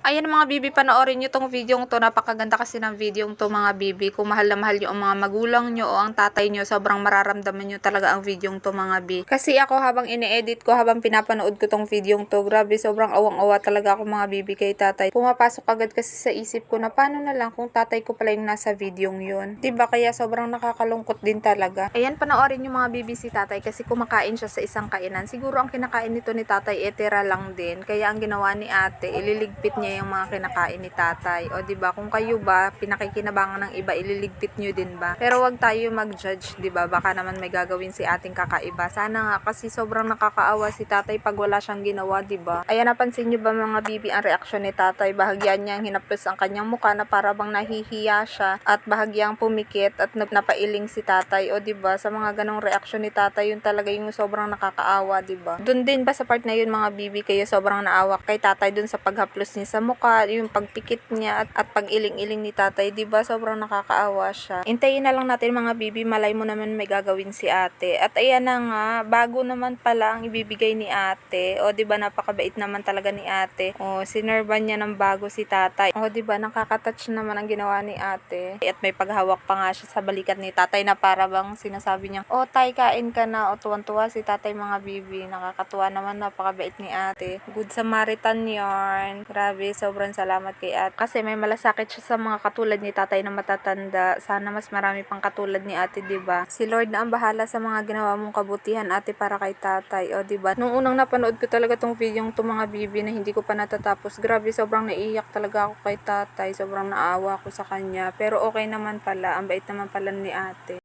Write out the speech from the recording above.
Ayan mga bibi, panoorin nyo tong video to. Napakaganda kasi ng video to mga bibi. Kung mahal na mahal nyo ang mga magulang nyo o ang tatay nyo, sobrang mararamdaman nyo talaga ang video to mga bi. Kasi ako habang ine-edit ko, habang pinapanood ko tong video to, grabe sobrang awang-awa talaga ako mga bibi kay tatay. Pumapasok agad kasi sa isip ko na paano na lang kung tatay ko pala yung nasa video yun. Diba? Kaya sobrang nakakalungkot din talaga. Ayan, panoorin nyo mga bibi si tatay kasi kumakain siya sa isang kainan. Siguro ang kinakain nito ni tatay tira lang din. Kaya ang ginawa ni ate, ililigpit niya yung mga kinakain ni tatay. O 'di ba? Kung kayo ba pinakikinabangan ng iba, ililigpit niyo din ba? Pero wag tayo mag-judge, 'di ba? Baka naman may gagawin si ating kakaiba. Sana nga kasi sobrang nakakaawa si tatay pag wala siyang ginawa, 'di ba? Ayan, napansin niyo ba mga bibi ang reaksyon ni tatay? Bahagyang niyang hinaplos ang kanyang mukha na para bang nahihiya siya at bahagyang pumikit at napailing si tatay. O 'di ba? Sa mga ganong reaksyon ni tatay, yun talaga yung sobrang nakakaawa, 'di ba? Doon din ba sa part na yun mga bibi kayo sobrang naawa kay tatay dun sa paghaplos niya sa mukha, yung pagpikit niya at pag-iling-iling ni tatay, 'di ba? Sobrang nakakaawa siya. Hintayin na lang natin mga bibi, malay mo naman may gagawin si ate. At ayan na nga, bago naman pala ang ibibigay ni ate. O 'di ba, napakabait naman talaga ni ate. O sinerban niya ng bago si tatay. O 'di ba, nakaka-touch naman ang ginawa ni ate. At may paghawak pa nga siya sa balikat ni tatay na para bang sinasabi niya, "O tay, kain ka na." O tuwan-tuwa si tatay mga bibi. Nakakatuwa naman, napakabait ni ate. Good Samaritan yarn. Grabe, sobrang salamat kay ate. Kasi may malasakit siya sa mga katulad ni tatay na matatanda. Sana mas marami pang katulad ni ate, 'di ba? Si Lord na ang bahala sa mga ginawa mong kabutihan, ate, para kay tatay. O 'di ba? Nung unang napanood ko talaga tong video to mga bibi na hindi ko pa natatapos. Grabe, sobrang naiiyak talaga ako kay tatay. Sobrang naawa ko sa kanya. Pero okay naman pala. Ang bait naman pala ni ate.